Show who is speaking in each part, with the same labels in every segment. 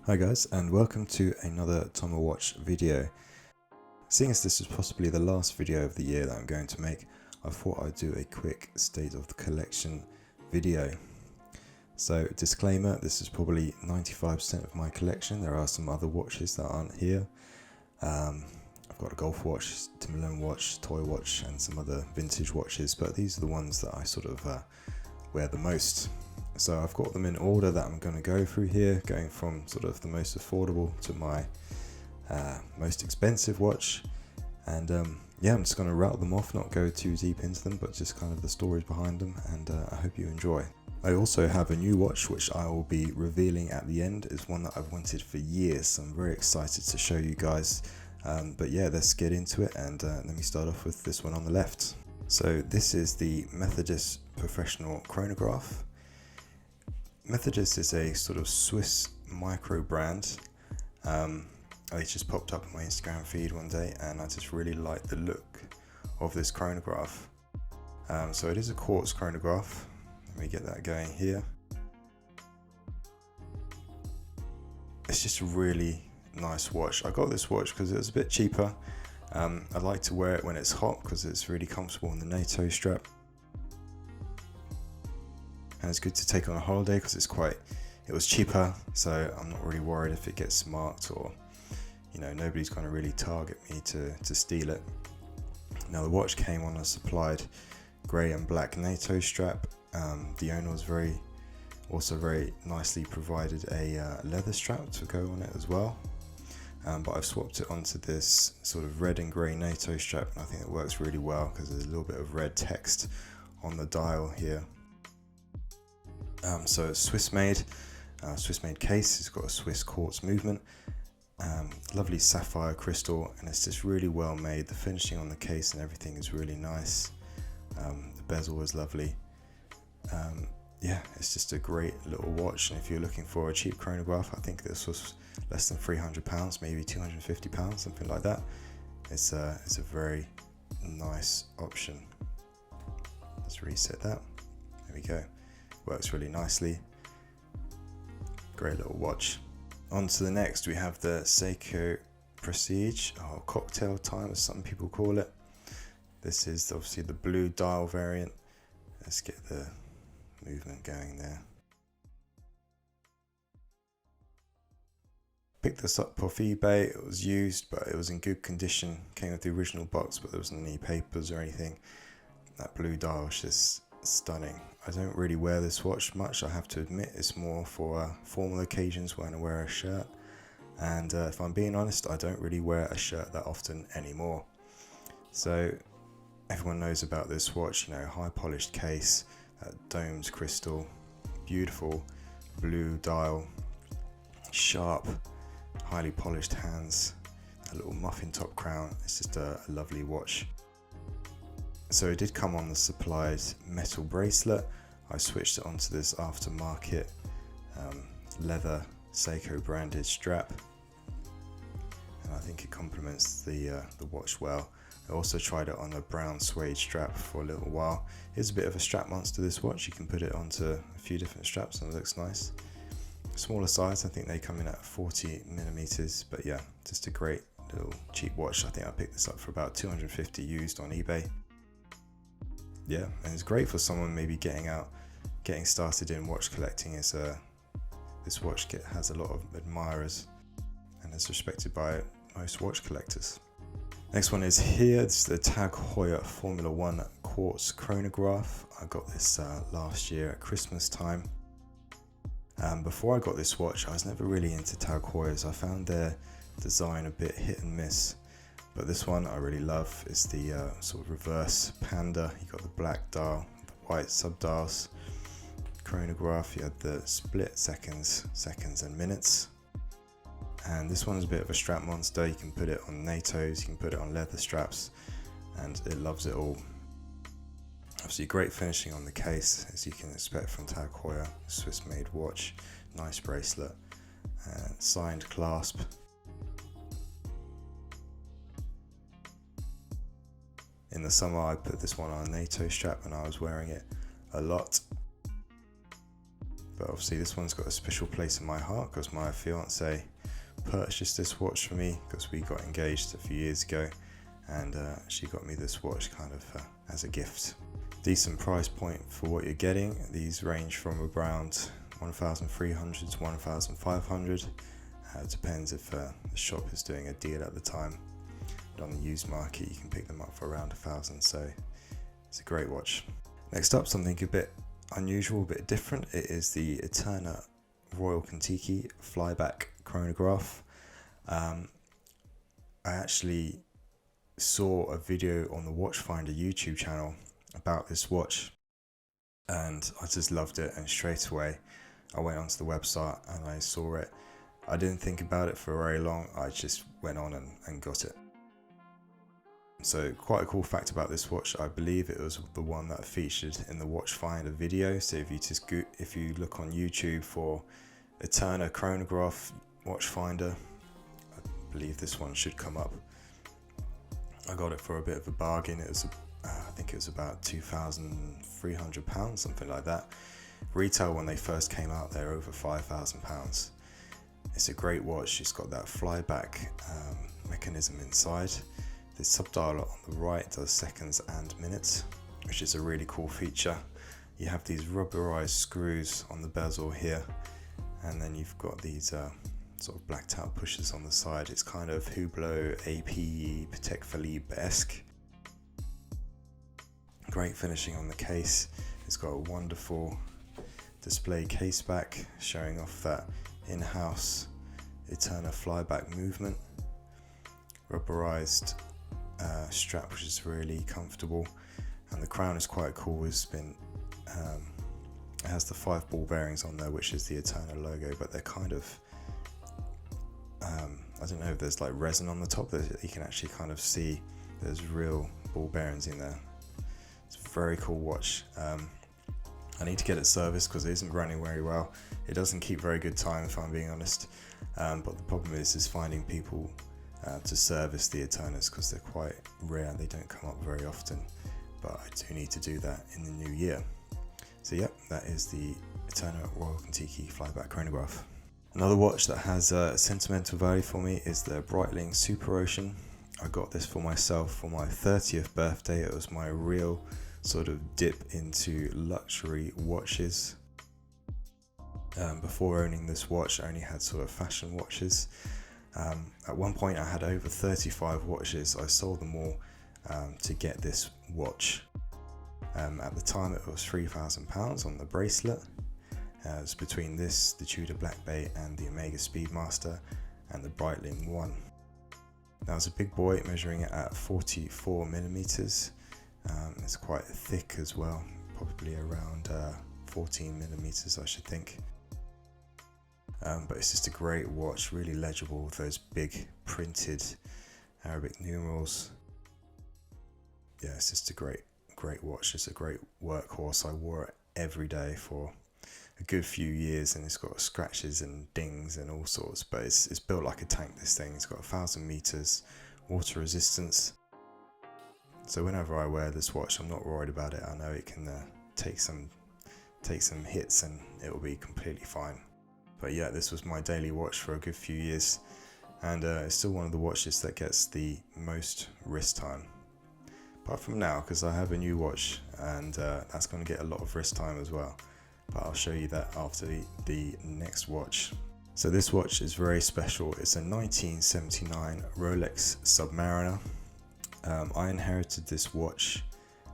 Speaker 1: Hi guys, and welcome to another ToyWatch video. Seeing as this is possibly the last video of the year that I'm going to make, I thought I'd do a quick state of the collection video. So disclaimer, this is probably 95% of my collection. There are some other watches that aren't here. I've got a golf watch, Timberland watch, ToyWatch, and some other vintage watches, but these are the ones that I sort of wear the most. So I've got them in order that I'm going to go through here, going from sort of the most affordable to my most expensive watch. And yeah, I'm just going to rattle them off, not go too deep into them, but just kind of the stories behind them, and I hope you enjoy. I also have a new watch which I will be revealing at the end. It's one that I've wanted for years, so I'm very excited to show you guys. But yeah, let's get into it, and let me start off with this one on the left. So this is the Methodist professional chronograph. Methodist is a sort of Swiss micro brand. It just popped up on my Instagram feed one day, and I just really like the look of this chronograph. So it is a quartz chronograph. Let me get that going here. It's just a really nice watch. I got this watch because it was a bit cheaper. I like to wear it when it's hot because it's really comfortable in the NATO strap. And it's good to take on a holiday because it was cheaper, so I'm not really worried if it gets marked, or nobody's going to really target me to steal it. Now the watch came on a supplied grey and black NATO strap. The owner was also very nicely provided a leather strap to go on it as well. But I've swapped it onto this sort of red and grey NATO strap, and I think it works really well because there's a little bit of red text on the dial here. So it's Swiss made case. It's got a Swiss quartz movement, lovely sapphire crystal, and it's just really well made. The finishing on the case and everything is really nice. The bezel is lovely. Yeah, it's just a great little watch, and if you're looking for a cheap chronograph, I think this was less than £300, maybe £250, something like that. It's a very nice option. Let's reset that. There we go. Works really nicely. Great little watch. On to the next, we have the Seiko Prestige, or cocktail time as some people call it. This is obviously the blue dial variant. Let's get the movement going there. Picked this up off eBay. It was used, but it was in good condition. Came with the original box, but there wasn't any papers or anything. That blue dial is just stunning. I don't really wear this watch much, I have to admit. It's more for formal occasions when I wear a shirt, and if I'm being honest, I don't really wear a shirt that often anymore. So everyone knows about this watch, high polished case, domed crystal, beautiful blue dial, sharp, highly polished hands, a little muffin top crown. It's just a lovely watch. So it did come on the supplied metal bracelet. I switched it onto this aftermarket leather Seiko branded strap, and I think it complements the watch well. I also tried it on a brown suede strap for a little while. It's a bit of a strap monster, this watch. You can put it onto a few different straps and it looks nice. Smaller size, I think they come in at 40mm, but yeah, just a great little cheap watch. I think I picked this up for about $250 used on eBay. Yeah, and it's great for someone maybe getting started in watch collecting. This watch has a lot of admirers and is respected by most watch collectors. Next one is here. This is the TAG Heuer Formula 1 quartz chronograph. I got this last year at Christmas time. Before I got this watch, I was never really into TAG Heuers. I found their design a bit hit and miss. But this one I really love. It's the sort of reverse panda. You got the black dial, the white subdials. Chronograph, you had the split seconds and minutes. And this one is a bit of a strap monster. You can put it on NATOs, you can put it on leather straps, and it loves it all. Obviously great finishing on the case, as you can expect from TAG Heuer. Swiss made watch, nice bracelet, signed clasp. In the summer I put this one on a NATO strap and I was wearing it a lot. but obviously this one's got a special place in my heart because my fiance purchased this watch for me because we got engaged a few years ago, and she got me this watch kind of as a gift. Decent price point for what you're getting. These range from around 1,300 to 1,500. It depends if the shop is doing a deal at the time. But on the used market, you can pick them up for around 1,000. So it's a great watch. Next up, something a bit unusual, a bit different. It is the Eterna Royal KonTiki flyback chronograph. I actually saw a video on the Watchfinder YouTube channel about this watch, and I just loved it, and straight away I went onto the website and I saw it. I didn't think about it for very long, I just went on and got it. So quite a cool fact about this watch, I believe it was the one that featured in the Watchfinder video. So if you look on YouTube for Eterna chronograph Watchfinder, I believe this one should come up. I got it for a bit of a bargain. It was I think it was about £2,300, something like that. Retail when they first came out, they're over £5,000. It's a great watch. It's got that flyback mechanism inside. The subdial on the right does seconds and minutes, which is a really cool feature. You have these rubberized screws on the bezel here, and then you've got these sort of blacked out pushers on the side. It's kind of Hublot, APE, Patek Philippe-esque. Great finishing on the case. It's got a wonderful display case back showing off that in-house Eterna flyback movement. Rubberized strap, which is really comfortable, and the crown is quite cool. It has the 5 ball bearings on there, which is the Eterna logo, but they're kind of I don't know if there's like resin on the top that you can actually kind of see there's real ball bearings in there. It's a very cool watch. I need to get it serviced because it isn't running very well. It doesn't keep very good time, if I'm being honest, but the problem is finding people to service the Eternas because they're quite rare. They don't come up very often, but I do need to do that in the new year. So yep, that is the Eterna Royal KonTiki flyback chronograph. Another watch that has a sentimental value for me is the Breitling Superocean. I got this for myself for my 30th birthday. It was my real sort of dip into luxury watches. Before owning this watch, I only had sort of fashion watches. At one point I had over 35 watches. I sold them all to get this watch. At the time it was £3,000 on the bracelet. It was between this, the Tudor Black Bay, and the Omega Speedmaster, and the Breitling one. Now it's a big boy, measuring it at 44 millimeters. It's quite thick as well, probably around 14 millimeters, I should think. But it's just a great watch, really legible with those big printed Arabic numerals. Yeah, it's just a great watch. It's a great workhorse. I wore it every day for a good few years, and it's got scratches and dings and all sorts, but it's built like a tank, this thing. It's got 1,000 meters water resistance. So whenever I wear this watch, I'm not worried about it. I know it can take some hits and it will be completely fine. But yeah, this was my daily watch for a good few years, and it's still one of the watches that gets the most wrist time. Apart from now, because I have a new watch, and that's going to get a lot of wrist time as well. But I'll show you that after the next watch. So this watch is very special. It's a 1979 Rolex Submariner. I inherited this watch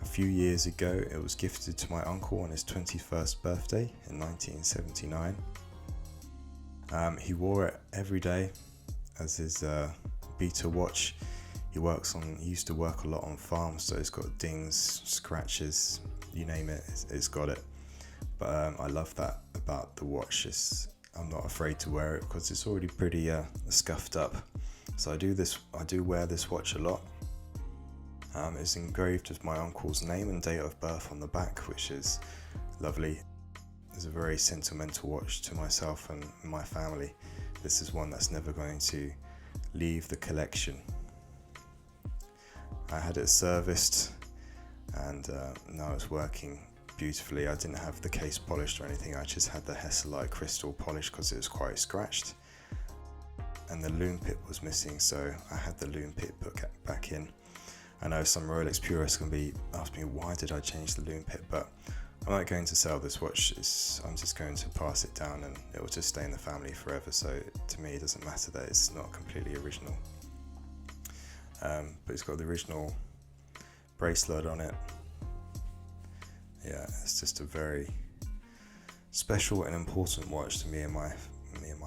Speaker 1: a few years ago. It was gifted to my uncle on his 21st birthday in 1979. He wore it every day as his beta watch. He used to work a lot on farms, so it's got dings, scratches, you name it, it's got it. But I love that about the watch. I'm not afraid to wear it because it's already pretty scuffed up. So I do wear this watch a lot. It's engraved with my uncle's name and date of birth on the back, which is lovely. It's a very sentimental watch to myself and my family. This is one that's never going to leave the collection. I had it serviced, and now it's working beautifully. I didn't have the case polished or anything, I just had the Hesalite crystal polished because it was quite scratched. And the loom pip was missing, so I had the loom pip put back in. I know some Rolex purists can be asking me why did I change the loom pip, but I'm not going to sell this watch. I'm just going to pass it down and it will just stay in the family forever, so to me it doesn't matter that it's not completely original. But it's got the original bracelet on it. Yeah, it's just a very special and important watch to me and my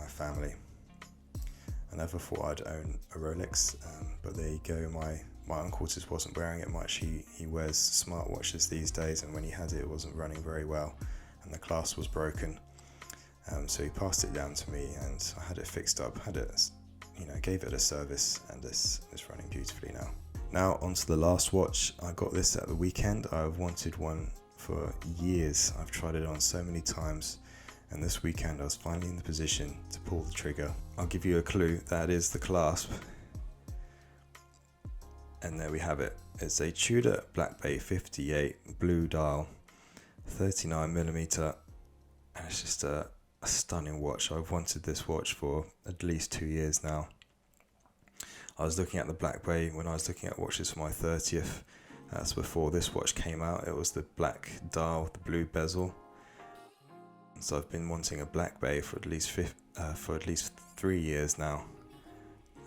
Speaker 1: family. I never thought I'd own a Rolex, but there you go. My uncle just wasn't wearing it much. He wears smartwatches these days, and when he had it, it wasn't running very well, and the clasp was broken. So he passed it down to me, and I had it fixed up. Gave it a service, and it's running beautifully now. Now onto the last watch. I got this at the weekend. I've wanted one for years. I've tried it on so many times, and this weekend I was finally in the position to pull the trigger. I'll give you a clue. That is the clasp. And there we have it. It's a Tudor Black Bay 58 blue dial, 39mm, and it's just a stunning watch. I've wanted this watch for at least 2 years now. I was looking at the Black Bay when I was looking at watches for my 30th. That's before this watch came out. It was the black dial, the blue bezel. So I've been wanting a Black Bay for at least 3 years now.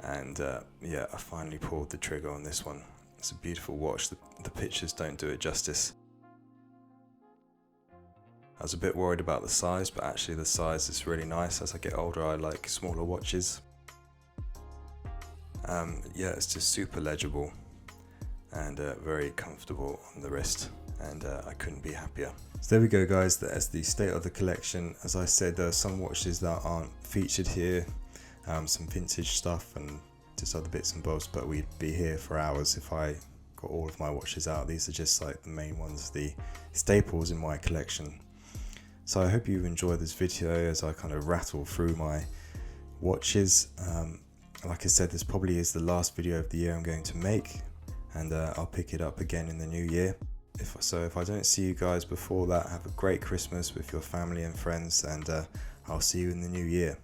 Speaker 1: And yeah, I finally pulled the trigger on this one. It's a beautiful watch. The pictures don't do it justice. I was a bit worried about the size, but actually the size is really nice. As I get older, I like smaller watches. Yeah, it's just super legible and very comfortable on the wrist, and I couldn't be happier. So there we go, guys. That's the state of the collection. As I said, there are some watches that aren't featured here, some vintage stuff and just other bits and bobs, but we'd be here for hours if I got all of my watches out. These are just like the main ones, the staples in my collection. So I hope you enjoyed this video as I kind of rattle through my watches. Like I said, this probably is the last video of the year I'm going to make, and I'll pick it up again in the new year. If I don't see you guys before that, have a great Christmas with your family and friends, and I'll see you in the new year.